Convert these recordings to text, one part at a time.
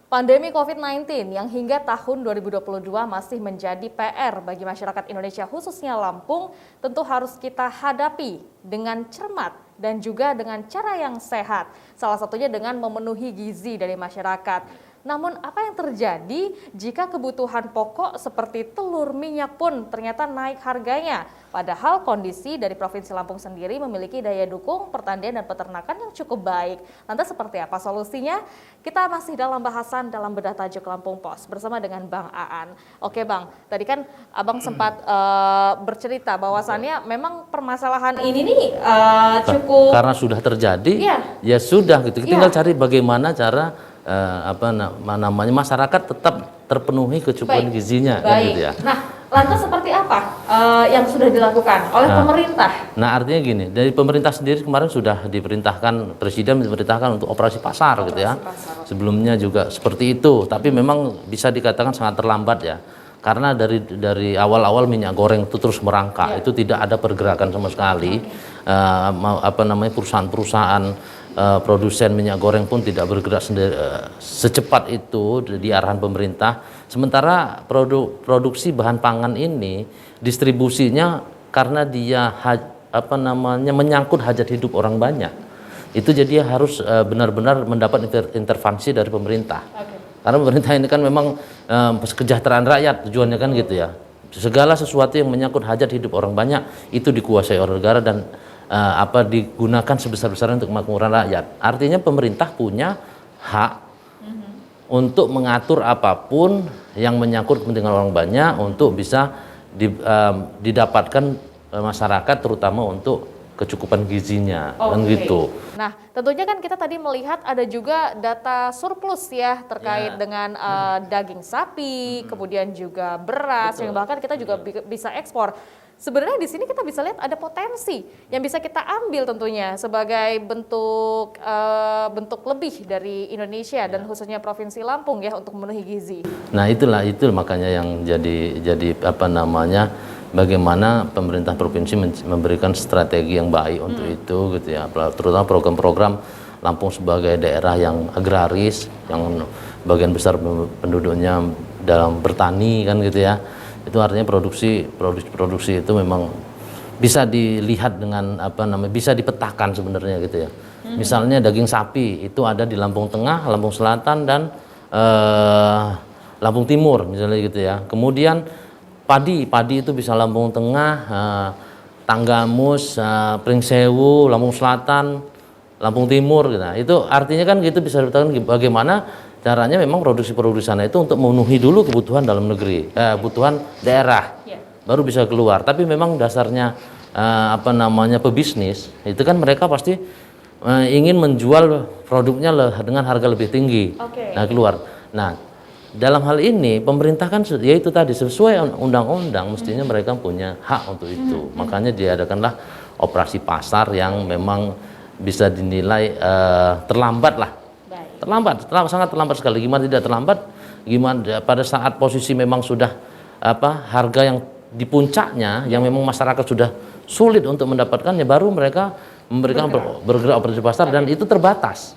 Pandemi COVID-19 yang hingga tahun 2022 masih menjadi PR bagi masyarakat Indonesia khususnya Lampung tentu harus kita hadapi dengan cermat dan juga dengan cara yang sehat. Salah satunya dengan memenuhi gizi dari masyarakat. Namun apa yang terjadi jika kebutuhan pokok seperti telur, minyak pun ternyata naik harganya? Padahal kondisi dari Provinsi Lampung sendiri memiliki daya dukung pertanian dan peternakan yang cukup baik. Lantas seperti apa solusinya? Kita masih dalam bahasan dalam bedah tajuk Lampung Pos bersama dengan Bang Aan. Oke Bang, tadi kan Abang sempat bercerita bahwasannya memang permasalahan ini nih cukup... Karena sudah terjadi, ya sudah gitu. Tinggal cari bagaimana cara namanya masyarakat tetap terpenuhi kecukupan gizinya kan gitu ya. Nah, lantas seperti apa yang sudah dilakukan oleh pemerintah? Nah, artinya gini, dari pemerintah sendiri kemarin sudah diperintahkan, Presiden diperintahkan untuk operasi pasar gitu ya. Sebelumnya juga seperti itu, tapi memang bisa dikatakan sangat terlambat ya. Karena dari awal-awal minyak goreng itu terus merangkak, itu tidak ada pergerakan sama sekali. Perusahaan-perusahaan produsen minyak goreng pun tidak bergerak secepat itu di arahan pemerintah. Sementara produksi bahan pangan ini distribusinya karena dia menyangkut hajat hidup orang banyak. Itu jadi harus benar-benar mendapat intervensi dari pemerintah. Karena pemerintah ini kan memang kesejahteraan rakyat tujuannya kan gitu ya. Segala sesuatu yang menyangkut hajat hidup orang banyak itu dikuasai oleh negara dan digunakan sebesar-besarnya untuk kemakmuran rakyat. Artinya pemerintah punya hak untuk mengatur apapun yang menyangkut kepentingan orang banyak untuk bisa didapatkan masyarakat terutama untuk kecukupan gizinya kan gitu. Nah, tentunya kan kita tadi melihat ada juga data surplus ya terkait dengan daging sapi, kemudian juga beras yang bahkan kita juga bisa ekspor. Sebenarnya di sini kita bisa lihat ada potensi yang bisa kita ambil tentunya sebagai bentuk lebih dari Indonesia dan khususnya Provinsi Lampung ya untuk memenuhi gizi. Nah, itu makanya yang jadi bagaimana pemerintah provinsi memberikan strategi yang baik untuk itu gitu ya. Terutama program-program Lampung sebagai daerah yang agraris, yang bagian besar penduduknya dalam bertani kan gitu ya. Itu artinya produksi itu memang bisa dilihat dengan bisa dipetakan sebenarnya gitu ya. Misalnya daging sapi itu ada di Lampung Tengah, Lampung Selatan dan Lampung Timur misalnya gitu ya. Kemudian padi itu bisa Lampung Tengah, Tanggamus, Pringsewu, Lampung Selatan, Lampung Timur gitu. Itu artinya kan gitu bisa dipetakan bagaimana caranya memang produksi sana itu untuk memenuhi dulu kebutuhan dalam negeri, kebutuhan daerah, baru bisa keluar. Tapi memang dasarnya pebisnis itu kan mereka pasti ingin menjual produknya dengan harga lebih tinggi, keluar. Nah, dalam hal ini pemerintah kan ya itu tadi sesuai undang-undang mestinya mereka punya hak untuk itu. Makanya diadakanlah operasi pasar yang memang bisa dinilai terlambat lah. Sangat terlambat sekali. Gimana tidak terlambat? Gimana pada saat posisi memang sudah harga yang di puncaknya, yang memang masyarakat sudah sulit untuk mendapatkannya, baru mereka memberikan bergerak operasi pasar dan itu terbatas,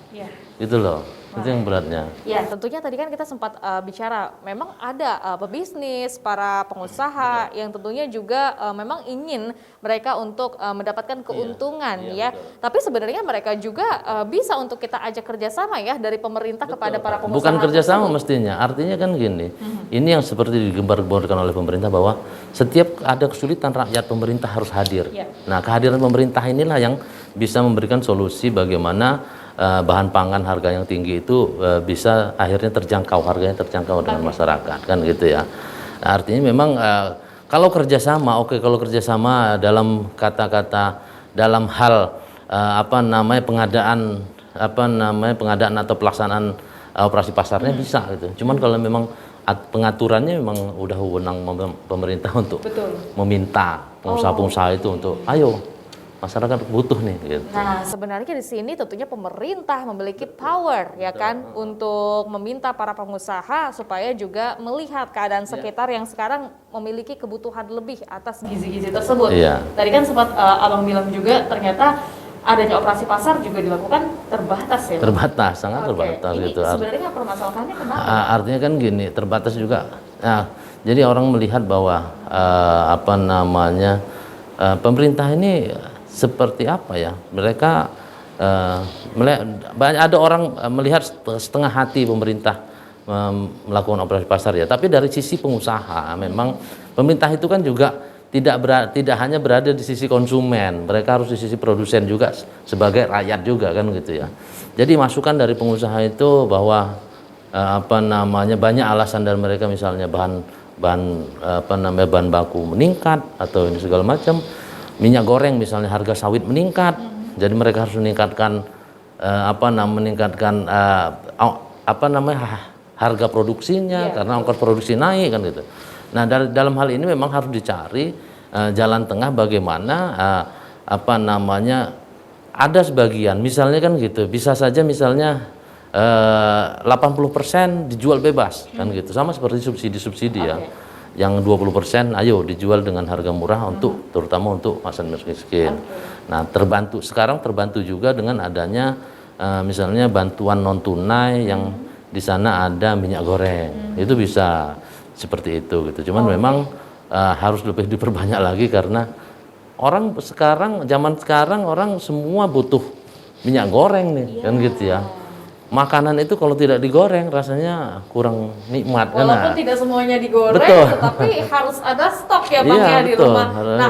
gitu loh. Itu yang beratnya. Ya, tentunya tadi kan kita sempat bicara, memang ada pebisnis, para pengusaha yang tentunya juga memang ingin mereka untuk mendapatkan keuntungan ya. Tapi sebenarnya mereka juga bisa untuk kita ajak kerjasama ya dari pemerintah kepada para pengusaha. Bukan kerjasama mestinya, artinya kan gini. Ini yang seperti digembar-gemborkan oleh pemerintah bahwa setiap ada kesulitan rakyat pemerintah harus hadir. Nah, kehadiran pemerintah inilah yang bisa memberikan solusi bagaimana bahan pangan harga yang tinggi itu bisa akhirnya harganya terjangkau dengan masyarakat kan gitu ya. Nah, artinya memang kalau kerjasama kalau kerjasama dalam kata-kata dalam hal pengadaan atau pelaksanaan operasi pasarnya bisa gitu. Cuman kalau memang pengaturannya memang udah wewenang pemerintah untuk meminta pengusaha-pengusaha itu untuk ayo masyarakat butuh nih gitu. Nah, sebenarnya di sini tentunya pemerintah memiliki power ya kan untuk meminta para pengusaha supaya juga melihat keadaan sekitar yang sekarang memiliki kebutuhan lebih atas gizi-gizi tersebut. Tadi kan sempat Abang bilang juga ternyata adanya operasi pasar juga dilakukan terbatas ya? Terbatas, sangat Oke. terbatas Ini gitu. sebenarnya permasalahannya kenapa? Artinya kan gini, terbatas juga. Nah, jadi orang melihat bahwa pemerintah ini seperti apa ya? Mereka ada orang melihat setengah hati pemerintah melakukan operasi pasar ya. Tapi dari sisi pengusaha, memang pemerintah itu kan juga tidak hanya berada di sisi konsumen, mereka harus di sisi produsen juga sebagai rakyat juga kan gitu ya. Jadi masukan dari pengusaha itu bahwa banyak alasan dari mereka, misalnya bahan baku meningkat atau ini segala macam, minyak goreng misalnya harga sawit meningkat, jadi mereka harus meningkatkan harga produksinya karena ongkos produksi naik kan gitu. Nah, dalam hal ini memang harus dicari jalan tengah bagaimana ada sebagian misalnya kan gitu, bisa saja misalnya 80% dijual bebas kan gitu, sama seperti subsidi-subsidi ya. Yang 20% ayo dijual dengan harga murah untuk terutama untuk masyarakat miskin. Nah, sekarang terbantu juga dengan adanya misalnya bantuan non tunai yang di sana ada minyak goreng. Itu bisa seperti itu gitu. Cuman memang harus lebih diperbanyak lagi karena zaman sekarang orang semua butuh minyak goreng nih kan gitu ya. Makanan itu kalau tidak digoreng rasanya kurang nikmat. Walaupun tidak semuanya digoreng, betul. tetapi harus ada stok ya Bang ya di betul. rumah. Nah,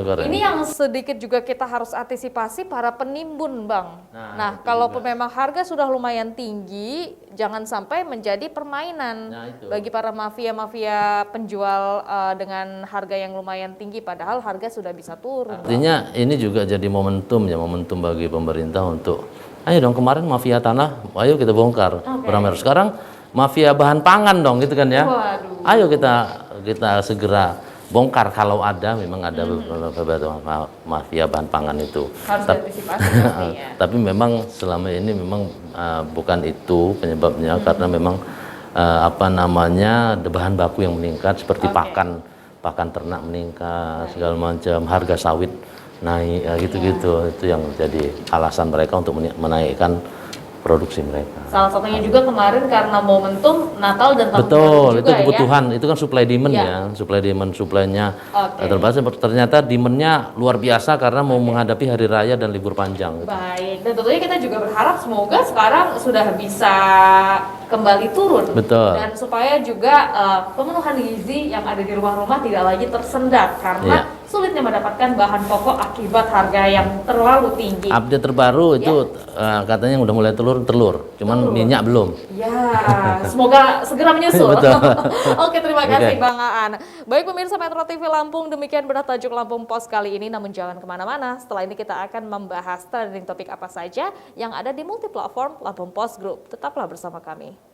goreng. ini yang sedikit juga kita harus antisipasi para penimbun Bang. Nah kalau memang harga sudah lumayan tinggi, jangan sampai menjadi permainan bagi para mafia-mafia penjual dengan harga yang lumayan tinggi, padahal harga sudah bisa turun. Artinya ini juga jadi momentum bagi pemerintah untuk ayo dong, kemarin mafia tanah, ayo kita bongkar. Sekarang mafia bahan pangan dong, gitu kan ya. Waduh. Ayo kita segera bongkar kalau memang ada beberapa mafia bahan pangan itu. Harus diantisipasi pastinya. Tapi memang selama ini memang bukan itu penyebabnya, karena memang bahan baku yang meningkat seperti pakan ternak meningkat, segala macam, harga sawit naik gitu-gitu. Itu yang jadi alasan mereka untuk menaikkan produksi mereka. Salah satunya juga kemarin karena momentum Natal dan Tahun Baru Betul, juga, itu kebutuhan, ya? itu kan supply demand supply-nya terbatas. Ternyata demand-nya luar biasa karena mau menghadapi hari raya dan libur panjang. Gitu. Baik, dan tentunya kita juga berharap semoga sekarang sudah bisa kembali turun. Betul. Dan supaya juga pemenuhan gizi yang ada di rumah-rumah tidak lagi tersendat karena sulitnya mendapatkan bahan pokok akibat harga yang terlalu tinggi. Update terbaru itu katanya udah mulai telur, cuman minyak belum. Ya, semoga segera menyusul. Oke, terima kasih Bang Aan. Baik pemirsa Metro TV Lampung, demikian berat tajuk Lampung Pos kali ini. Namun jangan kemana-mana, setelah ini kita akan membahas trending topik apa saja yang ada di multiplatform Lampung Post Group. Tetaplah bersama kami.